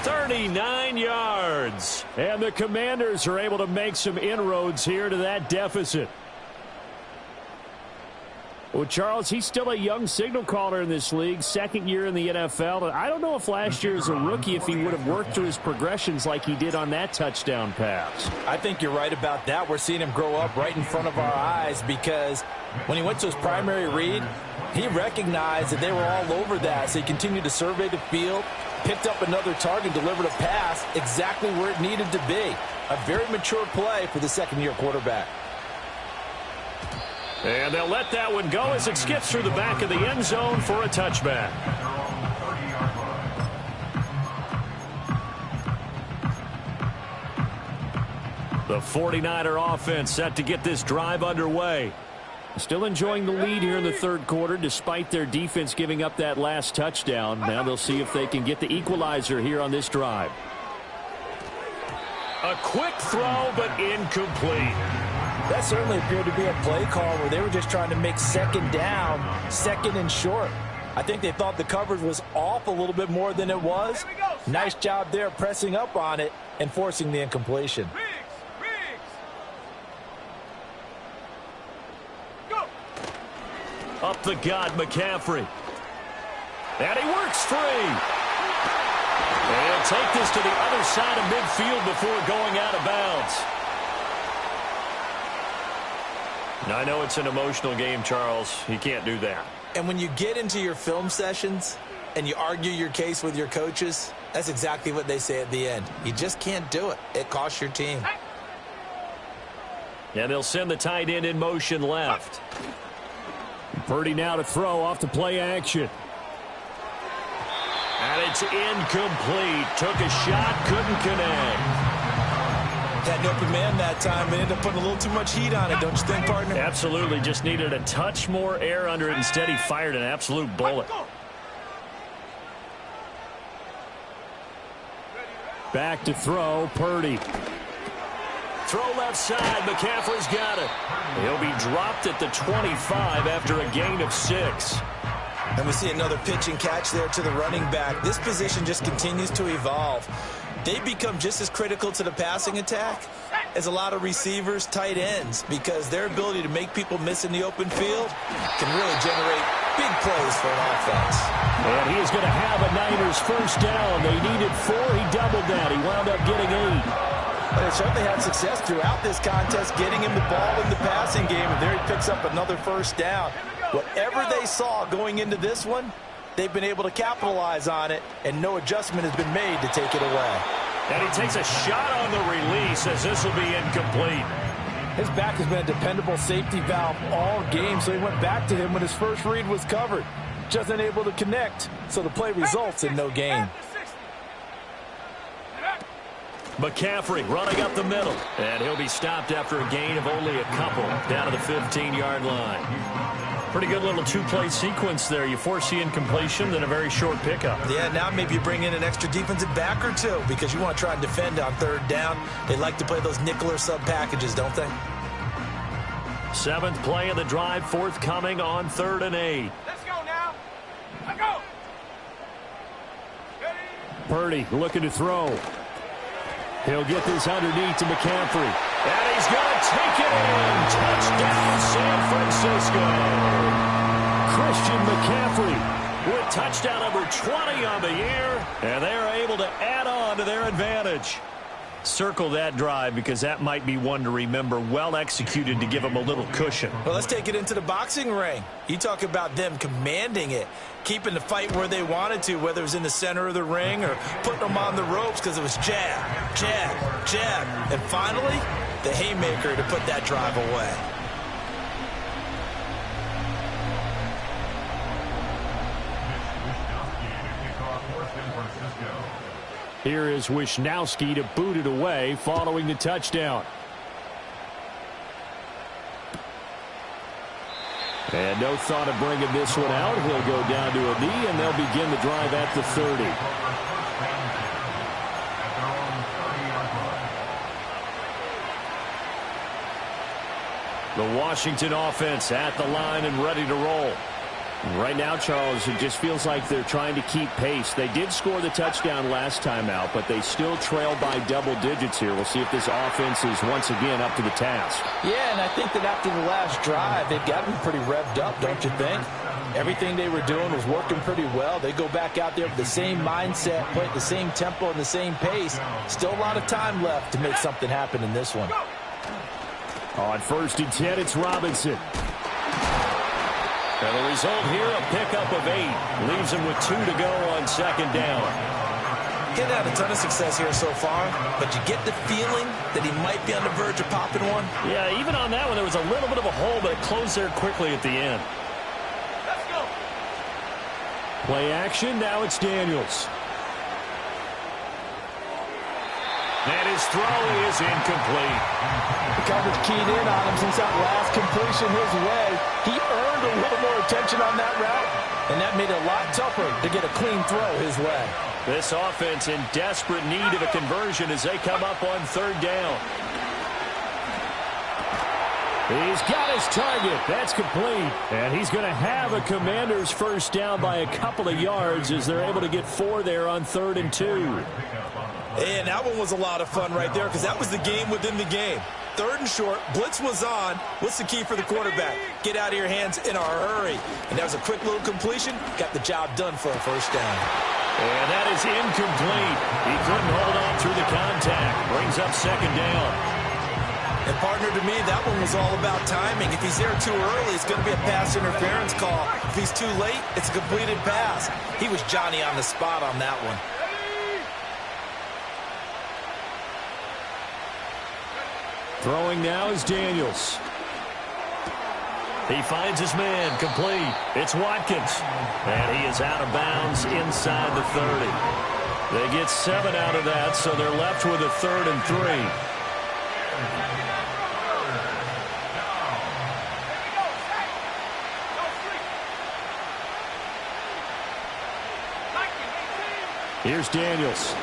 39 yards. And the Commanders are able to make some inroads here to that deficit. Well, Charles, he's still a young signal caller in this league, 2nd year in the NFL. I don't know if last year as a rookie if he would have worked through his progressions like he did on that touchdown pass. I think you're right about that. We're seeing him grow up right in front of our eyes because when he went to his primary read, he recognized that they were all over that. So he continued to survey the field, picked up another target, delivered a pass exactly where it needed to be. A very mature play for the 2nd-year quarterback. And they'll let that one go as it skips through the back of the end zone for a touchback. The 49er offense set to get this drive underway. Still enjoying the lead here in the 3rd quarter despite their defense giving up that last touchdown. Now they'll see if they can get the equalizer here on this drive. A quick throw, but incomplete. That certainly appeared to be a play call where they were just trying to make 2nd down, 2nd and short. I think they thought the coverage was off a little bit more than it was. Nice job there pressing up on it and forcing the incompletion. Up the gut, McCaffrey. And he works free. And he'll take this to the other side of midfield before going out of bounds. Now, I know it's an emotional game, Charles. You can't do that. And when you get into your film sessions and you argue your case with your coaches, that's exactly what they say at the end. You just can't do it. It costs your team. And they'll send the tight end in motion left. Purdy now to throw off the play action. And it's incomplete. Took a shot, couldn't connect. Had an open man that time, but ended up putting a little too much heat on it, don't you think, partner? Absolutely. Just needed a touch more air under it. Instead, he fired an absolute bullet. Back to throw, Purdy. Throw left side. McCaffrey's got it. He'll be dropped at the 25 after a gain of 6. And we see another pitch and catch there to the running back. This position just continues to evolve. They become just as critical to the passing attack as a lot of receivers, tight ends, because their ability to make people miss in the open field can really generate big plays for an offense. And he is going to have a Niners 1st down. They needed 4. He doubled that. He wound up getting 8. They certainly had success throughout this contest, getting him the ball in the passing game, and there he picks up another 1st down. Whatever they saw going into this one, they've been able to capitalize on it, and no adjustment has been made to take it away. And he takes a shot on the release as this will be incomplete. His back has been a dependable safety valve all game, so he went back to him when his first read was covered. Just unable to connect, so the play results in no gain. McCaffrey running up the middle. And he'll be stopped after a gain of only a couple down to the 15-yard line. Pretty good little 2-play sequence there. You force the incompletion, then a very short pickup. Yeah, now maybe you bring in an extra defensive back or two because you want to try and defend on 3rd down. They like to play those nickel or sub packages, don't they? 7th play of the drive, forthcoming on 3rd and 8. Let's go now. Let's go. Purdy looking to throw. He'll get this underneath to McCaffrey. And he's going to take it in. Touchdown, San Francisco. Christian McCaffrey with touchdown number 20 on the year. And they're able to add on to their advantage. Circle that drive because that might be one to remember. Well executed to give them a little cushion. Well, let's take it into the boxing ring. You talk about them commanding it, keeping the fight where they wanted to, whether it was in the center of the ring or putting them on the ropes because it was jab, jab, jab. And finally, the haymaker to put that drive away. Here is Wisnowski to boot it away following the touchdown. And no thought of bringing this one out. He'll go down to a knee, and they'll begin the drive at the 30. The Washington offense at the line and ready to roll. Right now, Charles, it just feels like they're trying to keep pace. They did score the touchdown last time out, but they still trail by double digits here. We'll see if this offense is once again up to the task. Yeah, and I think that after the last drive, they've got to be pretty revved up, don't you think? Everything they were doing was working pretty well. They go back out there with the same mindset, playing the same tempo and the same pace. Still a lot of time left to make something happen in this one. On 1st and 10, it's Robinson. And the result here, a pickup of 8. Leaves him with 2 to go on 2nd down. He's had a ton of success here so far, but you get the feeling that he might be on the verge of popping one. Yeah, even on that one, there was a little bit of a hole, but it closed there quickly at the end. Let's go. Play action, now it's Daniels. And his throw is incomplete. The coverage keyed in on him since that last completion his way. He earned a little more attention on that route, and that made it a lot tougher to get a clean throw his way. This offense in desperate need of a conversion as they come up on 3rd down. He's got his target. That's complete. And he's going to have a Commanders first down by a couple of yards as they're able to get 4 there on 3rd and 2. And that one was a lot of fun right there because that was the game within the game. 3rd and short, blitz was on. What's the key for the quarterback? Get out of your hands in a hurry. And that was a quick little completion. Got the job done for a first down. And that is incomplete. He couldn't hold on through the contact. Brings up 2nd down. And partner, to me, that one was all about timing. If he's there too early, it's going to be a pass interference call. If he's too late, it's a completed pass. He was Johnny on the spot on that one. Throwing now is Daniels. He finds his man, complete. It's Watkins. And he is out of bounds inside the 30. They get 7 out of that, so they're left with a 3rd and 3. Here's Daniels.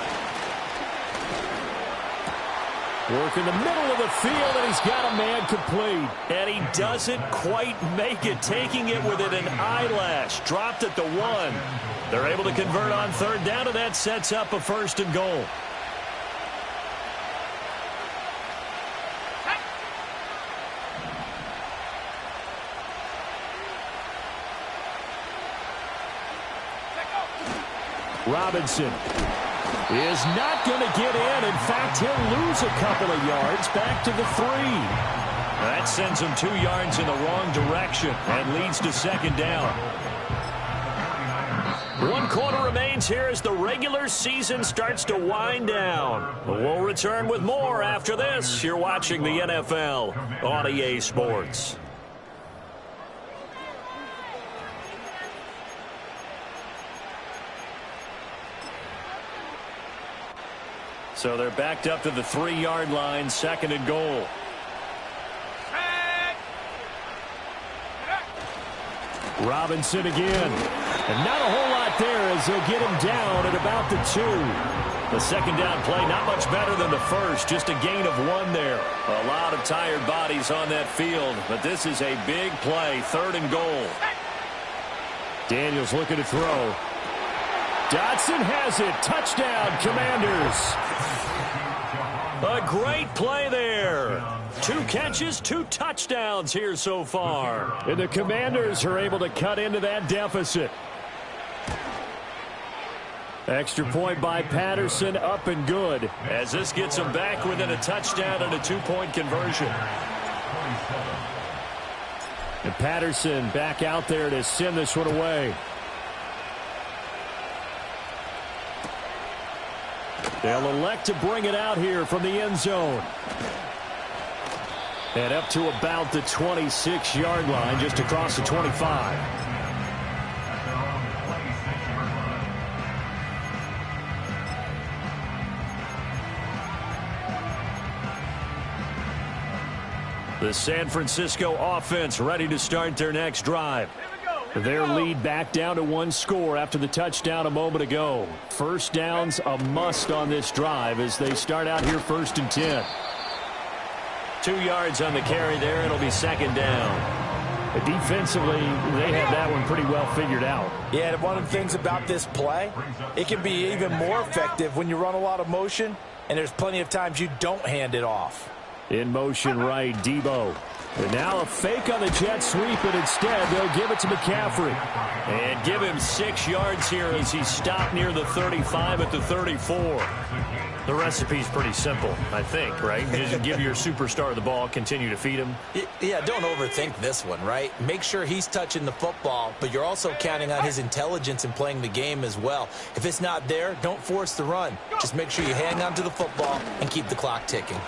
Work in the middle of the field, and he's got a man complete. And he doesn't quite make it, taking it within an eyelash. Dropped at the 1. They're able to convert on 3rd down, and that sets up a 1st and goal. Robinson is not going to get in. In fact, he'll lose a couple of yards back to the 3. That sends him 2 yards in the wrong direction and leads to 2nd down. 1 quarter remains here as the regular season starts to wind down. We'll return with more after this. You're watching the NFL on EA Sports. So they're backed up to the 3-yard line, 2nd and goal. Robinson again. And not a whole lot there as they'll get him down at about the 2. The 2nd down play not much better than the first, just a gain of 1 there. A lot of tired bodies on that field, but this is a big play, 3rd and goal. Daniels looking to throw. Dotson has it. Touchdown, Commanders. A great play there. 2 catches, 2 touchdowns here so far. And the Commanders are able to cut into that deficit. Extra point by Patterson, up and good, as this gets them back within a touchdown and a 2-point conversion. And Patterson back out there to send this one away. They'll elect to bring it out here from the end zone. And up to about the 26-yard line, just across the 25. The San Francisco offense ready to start their next drive. Their lead back down to 1 score after the touchdown a moment ago. First down's a must on this drive as they start out here 1st and 10. 2 yards on the carry there. It'll be 2nd down. Defensively, they have that one pretty well figured out. Yeah, and one of the things about this play, it can be even more effective when you run a lot of motion, and there's plenty of times you don't hand it off. In motion right, Debo. And now a fake on the jet sweep, and instead they'll give it to McCaffrey. And give him 6 yards here as he stopped near the 35 at the 34. The recipe's pretty simple, I think, right? Just give your superstar the ball, continue to feed him. Yeah, don't overthink this one, right? Make sure he's touching the football, but you're also counting on his intelligence in playing the game as well. If it's not there, don't force the run. Just make sure you hang on to the football and keep the clock ticking.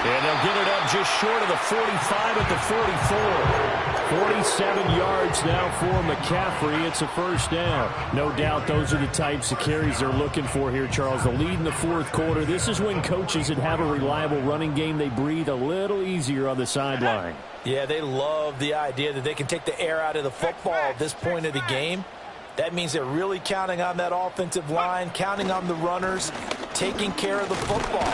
And they'll get it up just short of the 45 at the 44. 47 yards now for McCaffrey. It's a first down. No doubt those are the types of carries they're looking for here, Charles. The lead in the 4th quarter. This is when coaches that have a reliable running game, they breathe a little easier on the sideline. Yeah, they love the idea that they can take the air out of the football at this point of the game. That means they're really counting on that offensive line, counting on the runners, taking care of the football.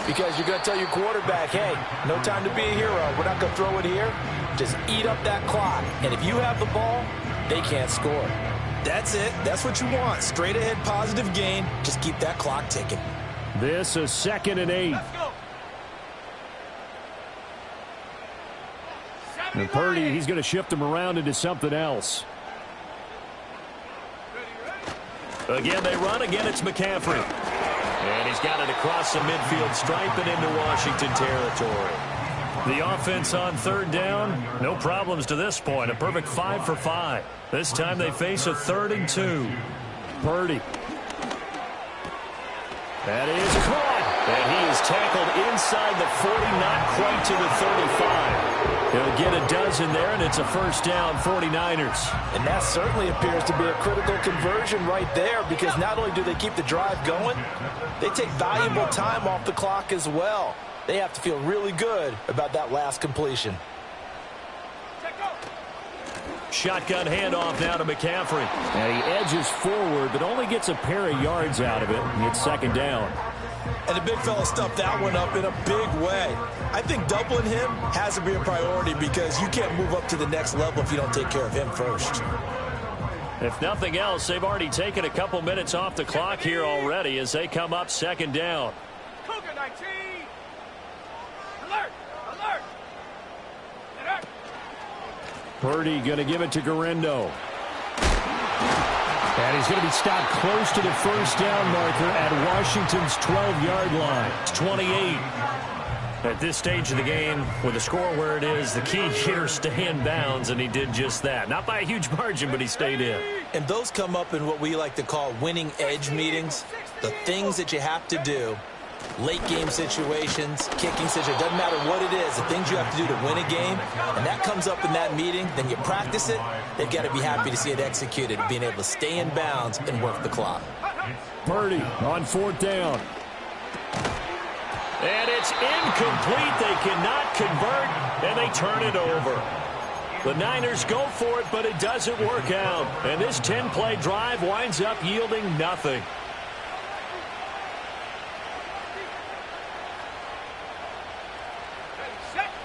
Because you're going to tell your quarterback, hey, no time to be a hero. We're not going to throw it here. Just eat up that clock. And if you have the ball, they can't score. That's it. That's what you want. Straight ahead positive gain. Just keep that clock ticking. This is 2nd and 8. And Purdy, he's going to shift them around into something else. Again, they run. Again, it's McCaffrey. And he's got it across the midfield stripe and into Washington territory. The offense on 3rd down, no problems to this point. A perfect 5 for 5. This time they face a 3rd and 2. Purdy. That is caught. And he is tackled inside the 40, not quite to the 35. He'll get a dozen there, and it's a first down, 49ers. And that certainly appears to be a critical conversion right there, because not only do they keep the drive going, they take valuable time off the clock as well. They have to feel really good about that last completion. Shotgun handoff now to McCaffrey. And he edges forward, but only gets a pair of yards out of it. It's 2nd down. And the big fella stuffed that one up in a big way. I think doubling him has to be a priority, because you can't move up to the next level if you don't take care of him first. If nothing else, they've already taken a couple minutes off the clock here already as they come up 2nd down. Cougar 19. Alert! Alert! Alert! Purdy going to give it to Guerrero. And he's going to be stopped close to the first down marker at Washington's 12-yard line. It's 28. At this stage of the game, with the score where it is, the key here, stay in bounds, and he did just that. Not by a huge margin, but he stayed in. And those come up in what we like to call winning edge meetings. The things that you have to do, late game situations, kicking situations, doesn't matter what it is, the things you have to do to win a game, and that comes up in that meeting, then you practice it, they've got to be happy to see it executed, being able to stay in bounds and work the clock. Purdy on 4th down. And it's incomplete. They cannot convert, and they turn it over. The Niners go for it, but it doesn't work out. And this 10-play drive winds up yielding nothing.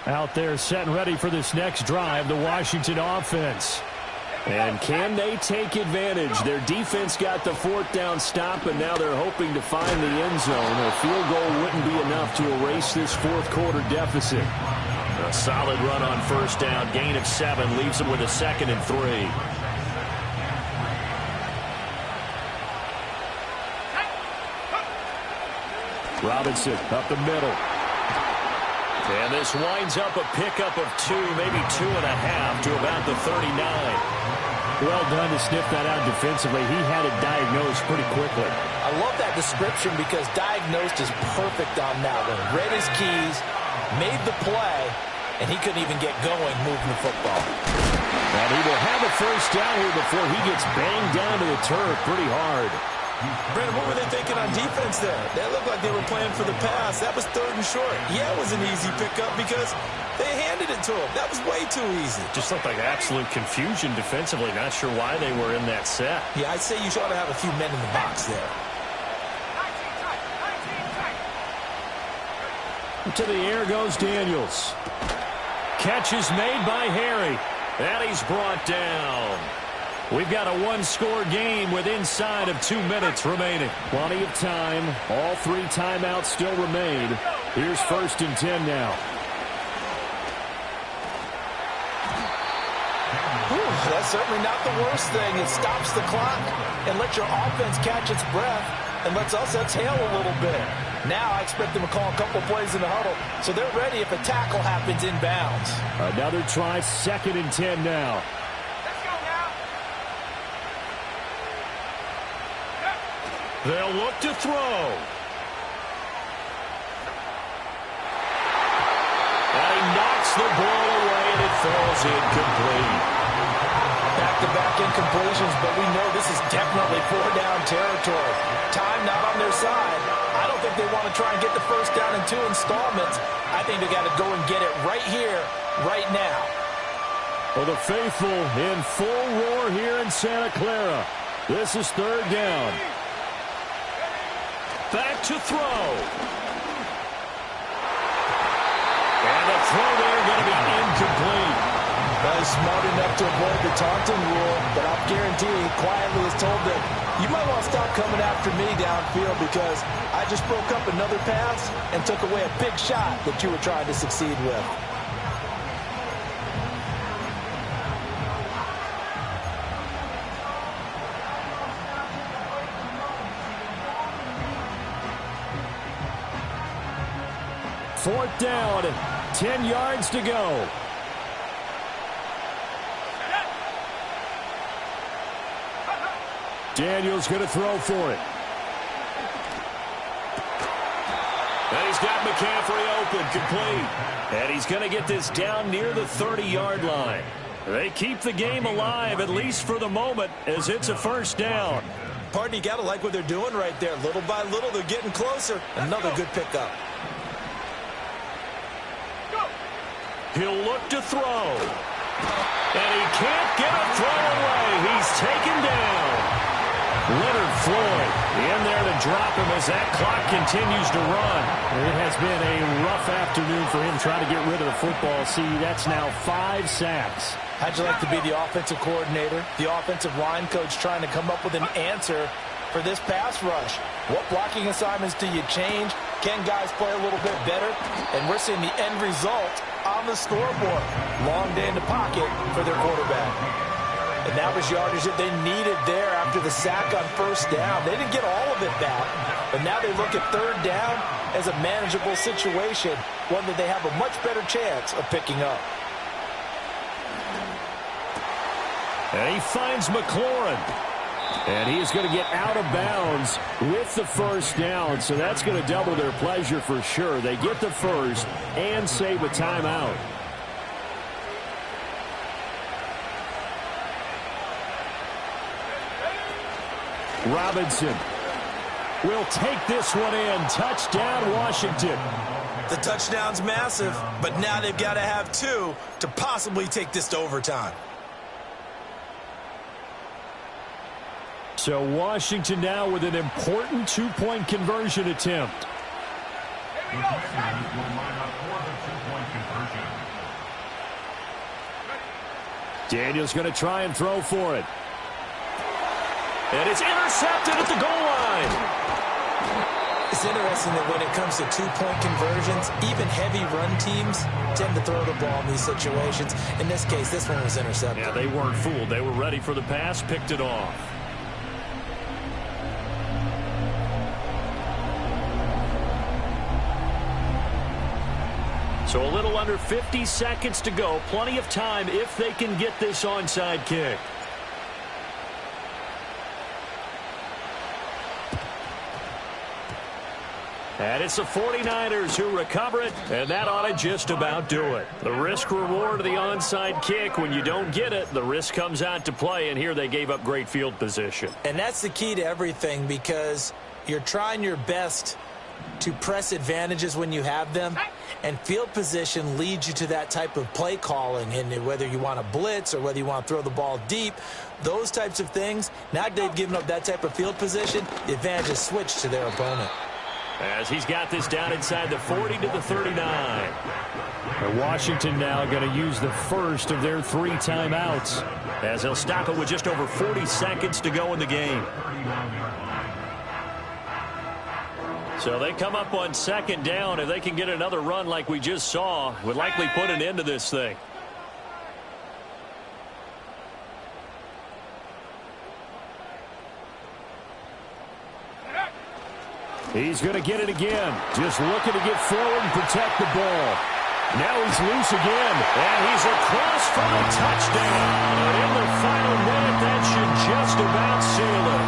Out there set and ready for this next drive, the Washington offense. And can they take advantage? Their defense got the 4th down stop, and now they're hoping to find the end zone. A field goal wouldn't be enough to erase this 4th quarter deficit. A solid run on 1st down, gain of 7, leaves them with a 2nd and 3. Robinson up the middle. And this winds up a pickup of 2, maybe 2.5 to about the 39. Well done to sniff that out defensively. He had it diagnosed pretty quickly. I love that description because diagnosed is perfect on that one. Read his keys, made the play, and he couldn't even get going moving the football. And he will have a first down here before he gets banged down to the turf pretty hard. Brandon, what were they thinking on defense there? They looked like they were playing for the pass. That was 3rd and short. Yeah, it was an easy pickup because they handed it to him. That was way too easy. Just looked like absolute confusion defensively. Not sure why they were in that set. Yeah, I'd say you should have a few men in the box there. 19 tight. To the air goes Daniels. Catch is made by Harry. And he's brought down. We've got a one-score game with inside of 2 minutes remaining. Plenty of time. All 3 timeouts still remain. Here's 1st and 10 now. That's certainly not the worst thing. It stops the clock and lets your offense catch its breath and lets us exhale a little bit. Now I expect them to call a couple plays in the huddle, so they're ready if a tackle happens inbounds. Another try, 2nd and 10 now. Let's go now. They'll look to throw. And he knocks the ball away, and it falls incomplete. Back-to-back incompletions, but we know this is definitely 4-down territory. Time not on their side. I don't think they want to try and get the first down in 2 installments. I think they got to go and get it right here, right now. For the faithful in full roar here in Santa Clara. This is 3rd down. Back to throw. And the throw there going to be incomplete. He's smart enough to avoid the taunting rule, but I'll guarantee he quietly has told them, you might want to stop coming after me downfield because I just broke up another pass and took away a big shot that you were trying to succeed with. Fourth down, 10 yards to go. Daniels going to throw for it. And he's got McCaffrey open, complete. And he's going to get this down near the 30-yard line. They keep the game alive, at least for the moment, as it's a first down. Pardon, you got to like what they're doing right there. Little by little, they're getting closer. Another good pickup. He'll look to throw. And he can't get a throw away. He's taken down. Leonard Floyd in there to drop him as that clock continues to run. It has been a rough afternoon for him trying to get rid of the football. See, that's now 5 sacks. How'd you like to be the offensive coordinator, the offensive line coach trying to come up with an answer for this pass rush? What blocking assignments do you change? Can guys play a little bit better? And we're seeing the end result on the scoreboard. Long day in the pocket for their quarterback. And that was yardage that they needed there after the sack on first down. They didn't get all of it back, but now they look at 3rd down as a manageable situation, one that they have a much better chance of picking up. And he finds McLaurin. And he is going to get out of bounds with the first down, so that's going to double their pleasure for sure. They get the first and save a timeout. Robinson will take this one in. Touchdown, Washington. The touchdown's massive, but now they've got to have 2 to possibly take this to overtime. So Washington now with an important 2-point conversion attempt. The Commanders will line up for the 2-point conversion. Daniels going to try and throw for it. And it's intercepted at the goal line. It's interesting that when it comes to 2-point conversions, even heavy run teams tend to throw the ball in these situations. In this case, this one was intercepted. Yeah, they weren't fooled. They were ready for the pass, picked it off. So a little under 50 seconds to go. Plenty of time if they can get this onside kick. And it's the 49ers who recover it, and that ought to just about do it. The risk-reward of the onside kick, when you don't get it, the risk comes out to play, and here they gave up great field position. And that's the key to everything, because you're trying your best to press advantages when you have them, and field position leads you to that type of play calling. And whether you want to blitz or whether you want to throw the ball deep, those types of things, now that they've given up that type of field position, the advantage is switched to their opponent. As he's got this down inside the 40 to the 39. And Washington now going to use the first of their 3 timeouts, as they'll stop it with just over 40 seconds to go in the game. So they come up on second down. If they can get another run like we just saw, would likely put an end to this thing. he's going to get it again. Just looking to get forward and protect the ball. Now he's loose again. And he's across for a touchdown. And in the final minute, that should just about seal it.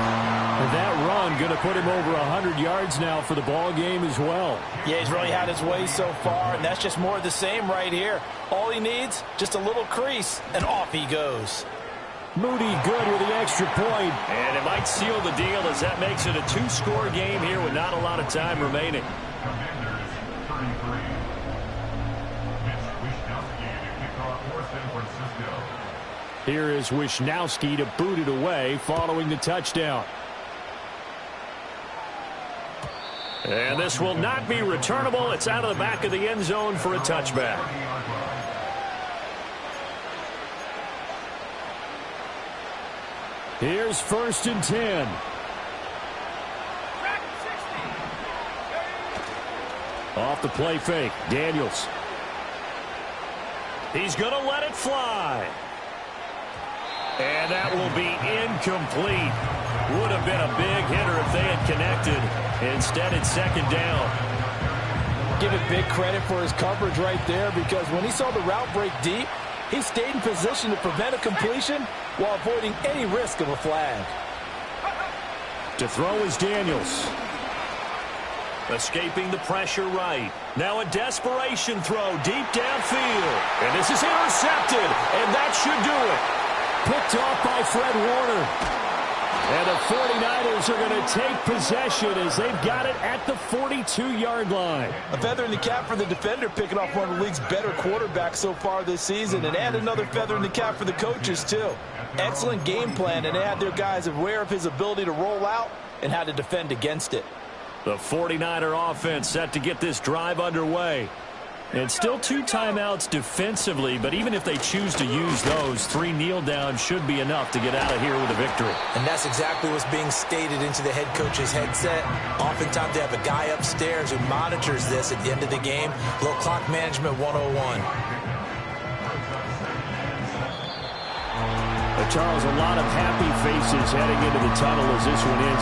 And that run going to put him over 100 yards now for the ball game as well. Yeah, he's really had his way so far, and that's just more of the same right here. All he needs, just a little crease, and off he goes. Moody good with the extra point. And it might seal the deal as that makes it a 2-score game here with not a lot of time remaining. Here is Wisnowski to boot it away following the touchdown. And this will not be returnable. It's out of the back of the end zone for a touchback. Here's 1st and 10. Off the play fake, Daniels. He's going to let it fly. And that will be incomplete. Would have been a big hitter if they had connected. Instead, it's second down. Give it big credit for his coverage right there, because when he saw the route break deep, he stayed in position to prevent a completion while avoiding any risk of a flag. To throw is Daniels. Escaping the pressure right. Now a desperation throw deep downfield. And this is intercepted, and that should do it. Picked off by Fred Warner. And the 49ers are going to take possession as they've got it at the 42-yard line. A feather in the cap for the defender, picking off one of the league's better quarterbacks so far this season, and add another feather in the cap for the coaches, too. Excellent game plan, and they had their guys aware of his ability to roll out and how to defend against it. The 49er offense set to get this drive underway. And still 2 timeouts defensively, but even if they choose to use those, 3 kneel downs should be enough to get out of here with a victory. And that's exactly what's being stated into the head coach's headset. Oftentimes they have a guy upstairs who monitors this at the end of the game. Little clock management 101. Charles, a lot of happy faces heading into the tunnel as this one ends.